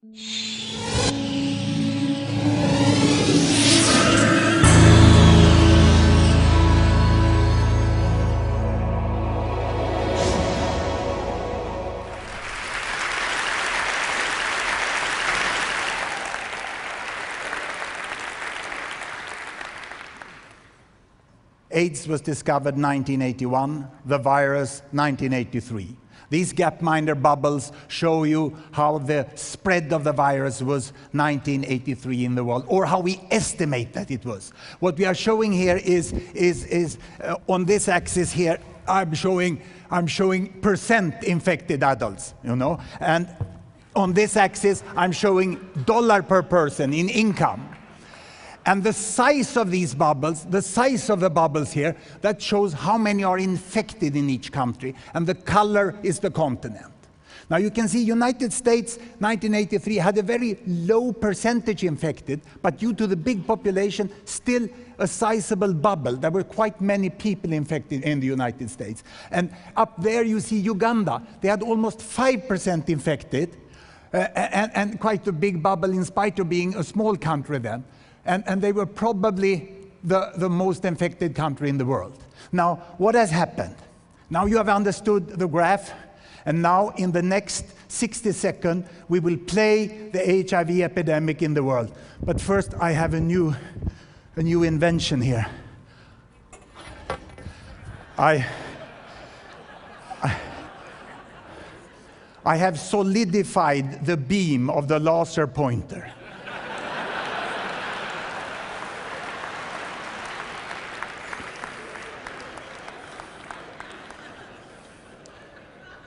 AIDS was discovered 1981, the virus 1983. These Gapminder bubbles show you how the spread of the virus was 1983 in the world, or how we estimate that it was. What we are showing here is on this axis here, I'm showing percent infected adults, you know, and on this axis I'm showing dollar per person in income. And the size of these bubbles, the size of the bubbles here, that shows how many are infected in each country. And the color is the continent. Now you can see United States, 1983, had a very low percentage infected, but due to the big population, still a sizable bubble. There were quite many people infected in the United States. And up there you see Uganda. They had almost 5% infected, and quite a big bubble in spite of being a small country then. And they were probably the most infected country in the world. Now, what has happened? Now you have understood the graph, and now in the next 60 seconds, we will play the HIV epidemic in the world. But first, I have a new invention here. I have solidified the beam of the laser pointer.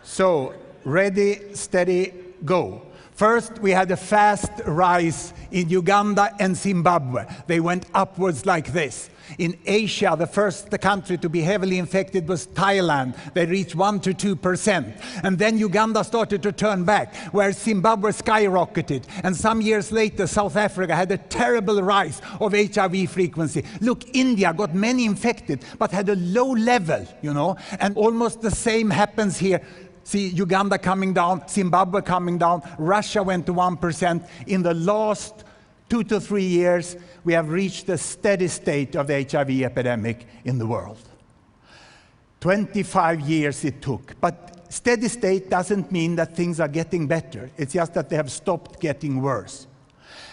So, ready, steady, go. First, we had a fast rise in Uganda and Zimbabwe. They went upwards like this. In Asia, the first country to be heavily infected was Thailand. They reached 1 to 2%. And then Uganda started to turn back, where Zimbabwe skyrocketed. And some years later, South Africa had a terrible rise of HIV frequency. Look, India got many infected, but had a low level, you know. And almost the same happens here. See Uganda coming down, Zimbabwe coming down, Russia went to 1%. In the last 2 to 3 years, we have reached the steady state of the HIV epidemic in the world. 25 years it took. But steady state doesn't mean that things are getting better. It's just that they have stopped getting worse.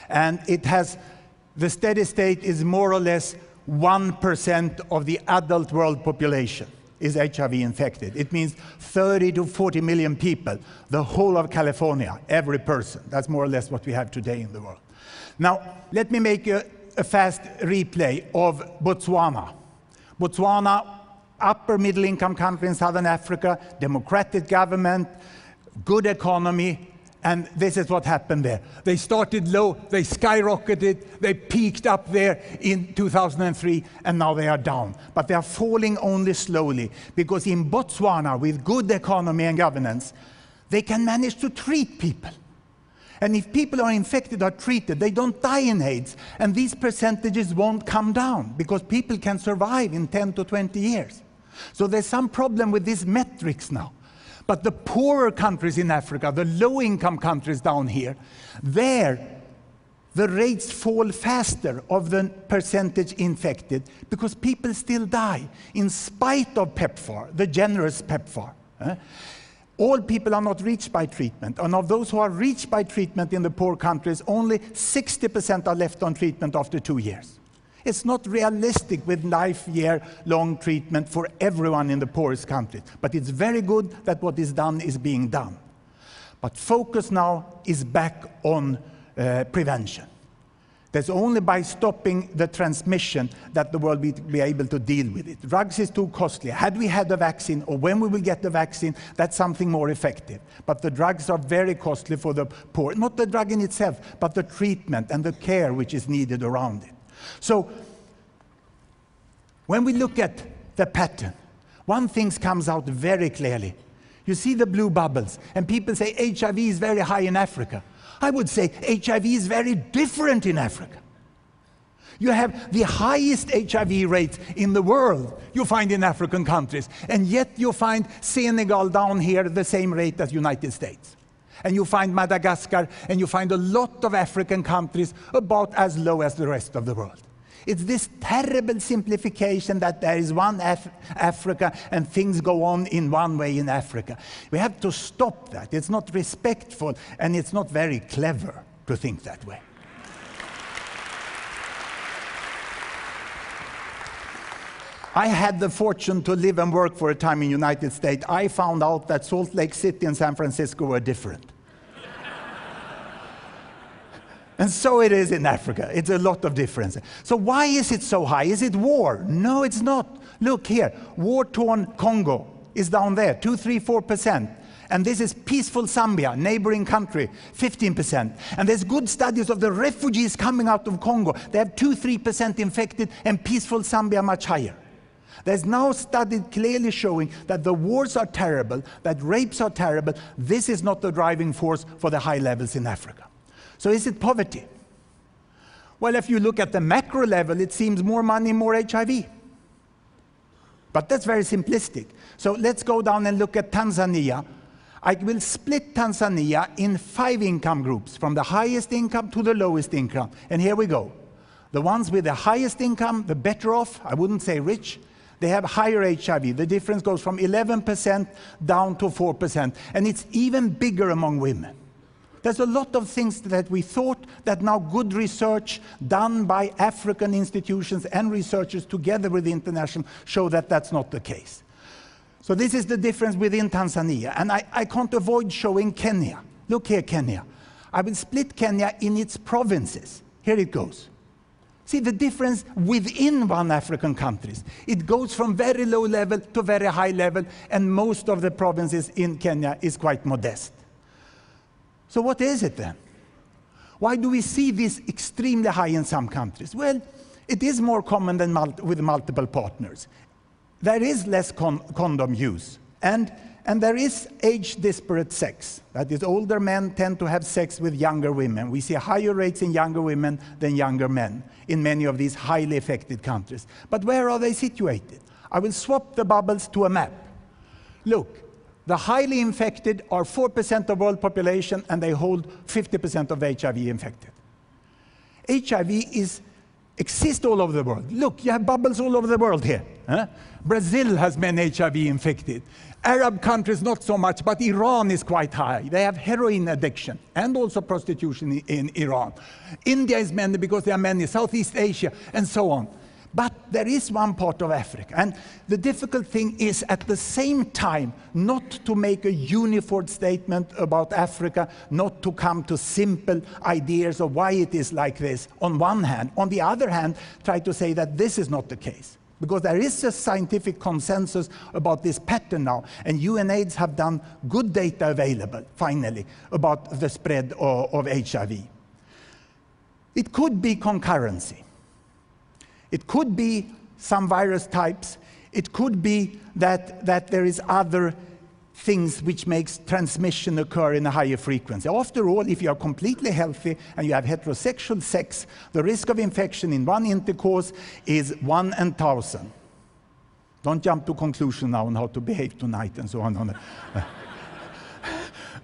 And the steady state is more or less 1% of the adult world population is HIV infected. It means 30 to 40 million people, the whole of California, every person. That's more or less what we have today in the world. Now, let me make a fast replay of Botswana. Botswana, upper middle income country in southern Africa, democratic government, good economy, and this is what happened there. They started low, they skyrocketed, they peaked up there in 2003, and now they are down. But they are falling only slowly, because in Botswana, with good economy and governance, they can manage to treat people. And if people are infected or treated, they don't die in AIDS. And these percentages won't come down, because people can survive in 10 to 20 years. So there's some problem with these metrics now. But the poorer countries in Africa, the low-income countries down here, there, the rates fall faster of the percentage infected, because people still die, in spite of PEPFAR, the generous PEPFAR. All people are not reached by treatment. And of those who are reached by treatment in the poor countries, only 60% are left on treatment after 2 years. It's not realistic with life-year-long treatment for everyone in the poorest countries. But it's very good that what is done is being done. But focus now is back on prevention. That's only by stopping the transmission that the world will be able to deal with it. Drugs is too costly. Had we had the vaccine, or when we will get the vaccine, that's something more effective. But the drugs are very costly for the poor. Not the drug in itself, but the treatment and the care which is needed around it. So, when we look at the pattern, one thing comes out very clearly. You see the blue bubbles, and people say HIV is very high in Africa. I would say HIV is very different in Africa. You have the highest HIV rates in the world you find in African countries, and yet you find Senegal down here the same rate as United States. And you find Madagascar, and you find a lot of African countries about as low as the rest of the world. It's this terrible simplification that there is one Africa and things go on in one way in Africa. We have to stop that. It's not respectful, and it's not very clever to think that way. I had the fortune to live and work for a time in the United States. I found out that Salt Lake City and San Francisco were different. And so it is in Africa. It's a lot of difference. So why is it so high? Is it war? No, it's not. Look here, war-torn Congo is down there, 2, 3, 4%. And this is peaceful Zambia, neighboring country, 15%. And there's good studies of the refugees coming out of Congo. They have 2, 3% infected, and peaceful Zambia much higher. There's now studies clearly showing that the wars are terrible, that rapes are terrible. This is not the driving force for the high levels in Africa. So is it poverty? Well, if you look at the macro level, it seems more money, more HIV. But that's very simplistic. So let's go down and look at Tanzania. I will split Tanzania in 5 income groups, from the highest income to the lowest income. And here we go. The ones with the highest income, the better off, I wouldn't say rich, they have higher HIV. The difference goes from 11% down to 4%. And it's even bigger among women. There's a lot of things that we thought that now good research done by African institutions and researchers together with the international show that that's not the case. So this is the difference within Tanzania. And I can't avoid showing Kenya. Look here, Kenya. I will split Kenya in its provinces. Here it goes. See the difference within one African country. It goes from very low level to very high level, and most of the provinces in Kenya is quite modest. So what is it then? Why do we see this extremely high in some countries? Well, it is more common than with multiple partners. There is less condom use, and there is age-disparate sex. That is, older men tend to have sex with younger women. We see higher rates in younger women than younger men in many of these highly affected countries. But where are they situated? I will swap the bubbles to a map. Look. The highly infected are 4% of world population, and they hold 50% of the HIV infected. HIV exists all over the world. Look, you have bubbles all over the world here. Brazil has many HIV infected. Arab countries not so much, but Iran is quite high. They have heroin addiction and also prostitution in Iran. India is many because there are many, Southeast Asia, and so on. But there is one part of Africa, and the difficult thing is at the same time not to make a uniform statement about Africa, not to come to simple ideas of why it is like this on one hand. On the other hand, try to say that this is not the case. Because there is a scientific consensus about this pattern now, and UNAIDS have done good data available, finally, about the spread of HIV. It could be concurrency. It could be some virus types. It could be that there is other things which makes transmission occur in a higher frequency. After all, if you are completely healthy and you have heterosexual sex, the risk of infection in one intercourse is 1 in 1,000. Don't jump to conclusion now on how to behave tonight and so on.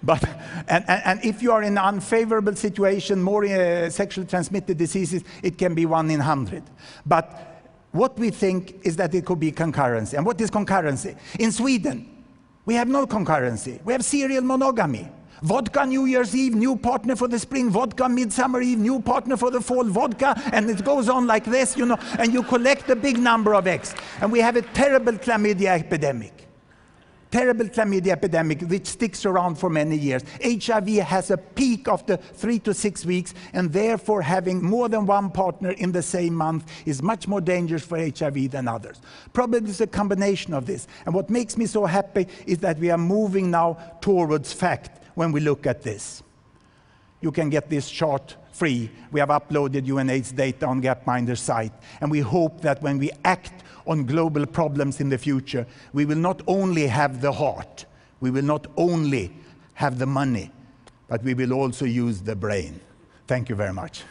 But if you are in an unfavorable situation, more sexually transmitted diseases, it can be 1 in 100. But what we think is that it could be concurrency. And what is concurrency? In Sweden, we have no concurrency. We have serial monogamy. Vodka New Year's Eve, new partner for the spring. Vodka Midsummer Eve, new partner for the fall. Vodka, and it goes on like this, you know. And you collect a big number of eggs. And we have a terrible chlamydia epidemic. Terrible chlamydia epidemic which sticks around for many years. HIV has a peak after 3 to 6 weeks, and therefore having more than one partner in the same month is much more dangerous for HIV than others. Probably it's a combination of this. And what makes me so happy is that we are moving now towards fact when we look at this. You can get this chart free. We have uploaded UNAIDS data on Gapminder's site, and we hope that when we act on global problems in the future, we will not only have the heart, we will not only have the money, but we will also use the brain. Thank you very much.